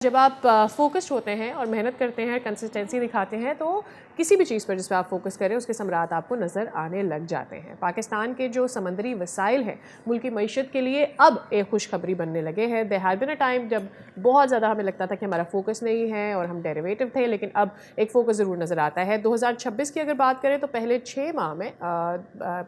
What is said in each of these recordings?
जब आप फोकस्ड होते हैं और मेहनत करते हैं, कंसिस्टेंसी दिखाते हैं, तो किसी भी चीज़ पर जिस पे आप फोकस करें उसके समरात आपको नज़र आने लग जाते हैं। पाकिस्तान के जो समंदरी वसाइल हैं मुल्क की मईशत के लिए अब एक खुशखबरी बनने लगे हैं। There had been a time जब बहुत ज़्यादा हमें लगता था कि हमारा फोकस नहीं है और हम डेरिवेटिव थे, लेकिन अब एक फ़ोकस ज़रूर नज़र आता है। 2026 की अगर बात करें तो पहले 6 माह में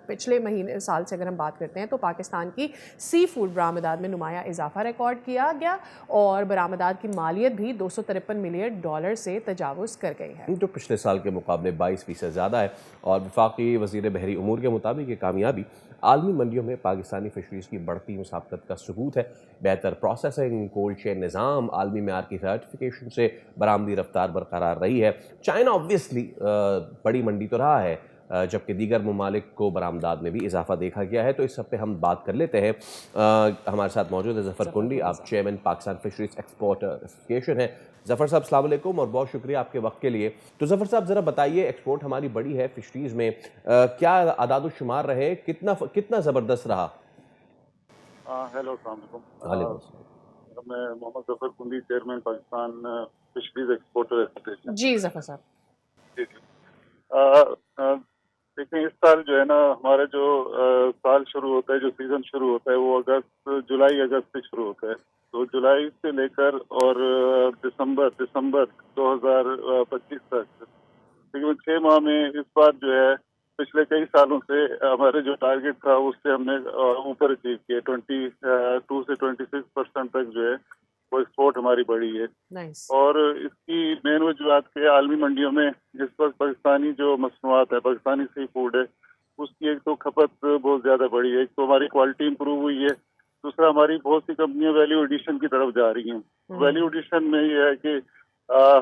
पिछले महीने साल से अगर हम बात करते हैं तो पाकिस्तान की सी फूड बरामदात में नुमाया इजाफा रिकॉर्ड किया गया और बरामदात की मालियत भी $253 मिलियन से तजावुज़ कर गई है, जो पिछले साल के मुकाबले 22% ज़्यादा है। और वफाकी वज़ीर बहरी उमूर के मुताबिक ये कामयाबी आलमी मंडियों में पाकिस्तानी फ़िशरीज़ की बढ़ती मुसाबकत का सबूत है। बेहतर प्रोसेसिंग, कोल्ड चेन निज़ाम, आलमी मेयार की सर्टिफिकेशन से बरामदी रफ्तार बरकरार रही है। चाइना ऑब्वियसली बड़ी मंडी तो रहा है, जबकि दीगर ममालिक को बरामदात में भी इजाफा देखा गया है। तो इस सब पे हम बात कर लेते हैं। हमारे साथ मौजूद है ज़फ़र कुंडी, आप चेयरमैन पाकिस्तान फ़िशरीज़ एक्सपोर्टर एसोसिएशन है। ज़फ़र साहब अस्सलाम वालेकुम और बहुत शुक्रिया आपके वक्त के लिए। तो ज़फ़र साहब ज़रा बताइए, एक्सपोर्ट हमारी बड़ी है फ़िशरीज़ में, क्या आदाद शुमार रहे, कितना ज़बरदस्त रहा? हेलो अस्सलाम वालेकुम। वालेकुम अस्सलाम। मैं Mohammad Zafar Kundi, chairman Pakistan fisheries exporter association. जी ज़फ़र साहब। जी जी। देखें, इस साल जो है ना, हमारा जो साल शुरू होता है, जो सीज़न शुरू होता है, वो जुलाई अगस्त से शुरू होता है। तो जुलाई से लेकर और दिसंबर 2025 तक तकरीबन 6 माह में इस बार जो है पिछले कई सालों से हमारे जो टारगेट था उससे हमने ऊपर अचीव किया। 22 से 26% तक जो है वो एक्सपोर्ट हमारी बढ़ी है। नाइस। और इसकी मेन वजूहत के आलमी मंडियों में जिस वक्त पाकिस्तानी जो मसनूआत है, पाकिस्तानी सी फूड है, उसकी एक तो खपत बहुत ज़्यादा बढ़ी है। एक तो हमारी क्वालिटी इंप्रूव हुई है, दूसरा हमारी बहुत सी कंपनियां वैल्यू एडिशन की तरफ जा रही हैं। वैल्यू एडिशन में ये है कि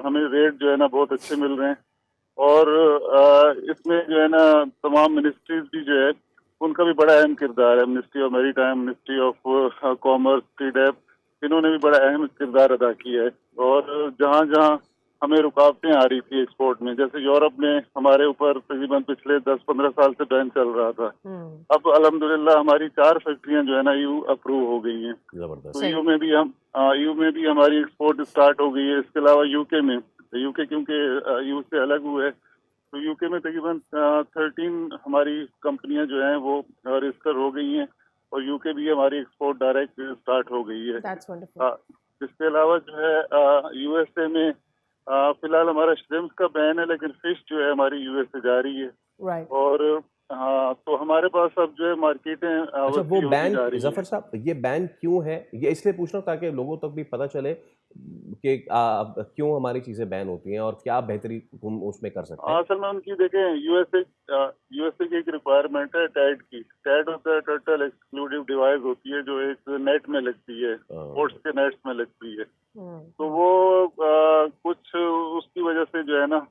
हमें रेट जो है ना बहुत अच्छे मिल रहे हैं। और इसमें जो है ना तमाम मिनिस्ट्रीज भी जो है उनका भी बड़ा अहम किरदार है। मिनिस्ट्री ऑफ मेरी टाइम, मिनिस्ट्री ऑफ कॉमर्स, सीडेप, इन्होंने भी बड़ा अहम किरदार अदा किया है। और जहाँ जहाँ हमें रुकावटें आ रही थी एक्सपोर्ट में, जैसे यूरोप में हमारे ऊपर तकरीबन पिछले 10-15 साल से बैन चल रहा था, अब अल्हम्दुलिल्लाह हमारी 4 फैक्ट्रियां जो है ना यू अप्रूव हो गई हैं। तो ज़बरदस्त। यू में भी हमारी एक्सपोर्ट स्टार्ट हो गई है। इसके अलावा यूके क्योंकि यू से अलग हुआ है, तो यूके में तकरीबन 13 हमारी कंपनियां जो हैं वो रजिस्टर हो गई हैं और यूके भी हमारी एक्सपोर्ट डायरेक्ट स्टार्ट हो गई है। That's wonderful. इसके अलावा जो है यूएसए में फिलहाल हमारा श्रिम्प का बैन है, लेकिन फिश जो है हमारी यूएसए जा रही है। राइट। और हाँ, तो हमारे पास अब जो है मार्केटें अच्छा, वो वसी होती बैन, जा रही ज़फ़र है। साहब ये बैन क्यों है? ये इसलिए पूछ रहा हूँ ताकि लोगों तक भी पता चले कि क्यों हमारी चीज़ें बैन होती हैं और क्या बेहतरी हम उसमें कर सकते हैं। असल में उनकी देखें, यूएसए की एक रिक्वायरमेंट है टैड की। टैड होता है टर्टल एक्सक्लूडिव डिवाइस, होती है जो एक नेट में लगती है, बोट्स के नेट्स में लगती है। तो वो कुछ उसकी वजह से जो है ना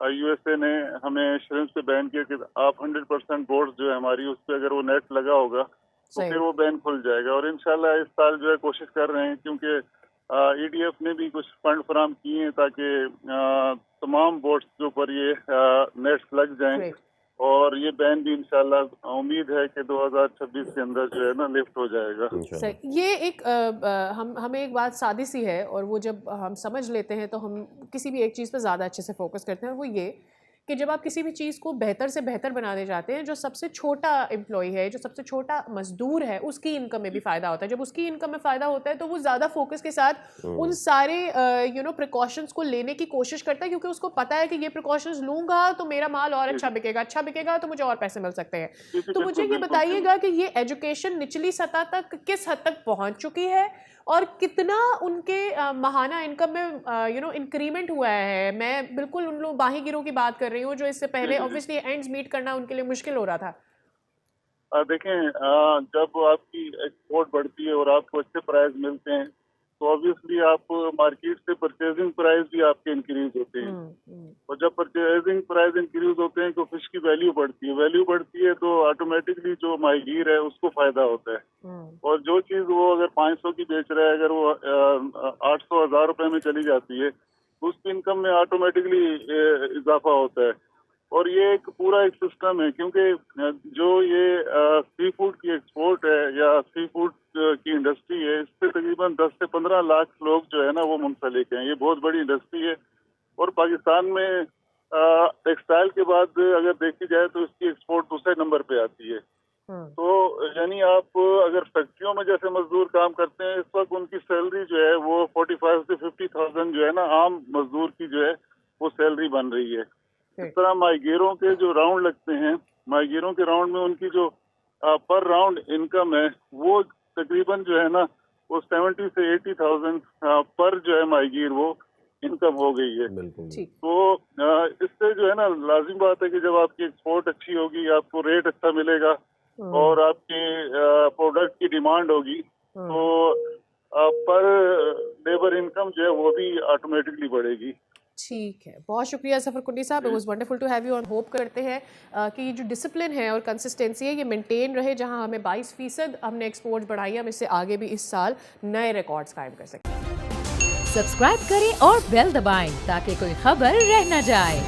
यूएसए ने हमें श्रिम्प से बैन किया कि आप 100% बोट्स जो है हमारी, उस पर अगर वो नेट लगा होगा तो सही। फिर वो बैन खुल जाएगा। और इंशाल्लाह इस साल जो है कोशिश कर रहे हैं, क्योंकि ईडीएफ ने भी कुछ फंड फराम किए हैं ताकि तमाम बोट्स के ऊपर ये नेट्स लग जाएं। ग्रेट। और ये बैन भी इंशाल्लाह उम्मीद है कि 2026 के अंदर जो है ना लिफ्ट हो जाएगा। सही। ये एक हमें एक बात सादी सी है और वो जब हम समझ लेते हैं तो हम किसी भी एक चीज़ पर ज़्यादा अच्छे से फोकस करते हैं, और वो ये कि जब आप किसी भी चीज़ को बेहतर से बेहतर बनाने जाते हैं, जो सबसे छोटा एम्प्लॉय है, जो सबसे छोटा मजदूर है, उसकी इनकम में भी फ़ायदा होता है। जब उसकी इनकम में फ़ायदा होता है तो वो ज़्यादा फोकस के साथ उन सारे प्रिकॉशंस को लेने की कोशिश करता है, क्योंकि उसको पता है कि ये प्रिकॉशंस लूँगा तो मेरा माल और अच्छा बिकेगा तो मुझे और पैसे मिल सकते हैं। तो मुझे ये बताइएगा कि ये एजुकेशन निचली सतह तक किस हद तक पहुँच चुकी है और कितना उनके माहाना इनकम में इंक्रीमेंट हुआ है। मैं बिल्कुल उन लोग बाहीगिरों की बात कर रही हूँ जो इससे पहले ऑब्वियसली एंड्स मीट करना उनके लिए मुश्किल हो रहा था। देखें, जब आपकी एक्सपोर्ट बढ़ती है और आपको अच्छे प्राइस मिलते हैं तो ऑब्वियसली आप मार्केट से परचेजिंग प्राइस भी आपके इंक्रीज होते हैं। और जब परचेजिंग प्राइस इंक्रीज होते हैं तो फिश की वैल्यू बढ़ती है। वैल्यू बढ़ती है तो ऑटोमेटिकली जो माहीगीर है उसको फायदा होता है। और जो चीज़ वो अगर 500 की बेच रहा है, अगर वो 800-1000 रुपए में चली जाती है, उसकी इनकम में ऑटोमेटिकली इजाफा होता है। اور یہ ایک پورا ایک سسٹم ہے، کیونکہ جو یہ سی فوڈ کی ایکسپورٹ ہے یا سی فوڈ کی انڈسٹری ہے، اس سے تقریباً 10 سے 15 لاکھ لوگ جو ہے نا وہ منسلک ہیں. یہ بہت بڑی انڈسٹری ہے، اور پاکستان میں ٹیکسٹائل کے بعد اگر دیکھی جائے تو اس کی ایکسپورٹ دوسرے نمبر پہ آتی ہے. تو یعنی آپ اگر فیکٹریوں میں جیسے مزدور کام کرتے ہیں، اس وقت ان کی سیلری جو ہے وہ 45 سے 50,000 جو ہے نا عام مزدور کی جو ہے وہ سیلری بن رہی ہے. اس طرح ماہیگیروں کے جو راؤنڈ لگتے ہیں، ماہیگیروں کے راؤنڈ میں ان کی جو پر راؤنڈ انکم ہے وہ تقریباً جو ہے نا وہ 70 سے 80,000 پر جو ہے ماہیگیر وہ انکم ہو گئی ہے. تو اس سے جو ہے نا لازم بات ہے کہ جب آپ کی ایکسپورٹ اچھی ہوگی، آپ کو ریٹ اچھا ملے گا اور آپ کے پروڈکٹ کی ڈیمانڈ ہوگی، تو پر لیبر انکم جو ہے وہ بھی آٹومیٹکلی بڑھے گی. ٹھیک ہے، بہت شکریہ ظفر کنڈی صاحب. It was wonderful to have you, اور ہوپ کرتے ہیں کہ یہ جو ڈسپلن ہے اور کنسسٹنسی ہے یہ مینٹین رہے. جہاں ہمیں 22% ہم نے ایکسپورٹ بڑھائی، ہم اس سے آگے بھی اس سال نئے ریکارڈز قائم کر سکیں. سبسکرائب کریں اور بیل دبائیں تاکہ کوئی خبر رہ نہ جائے.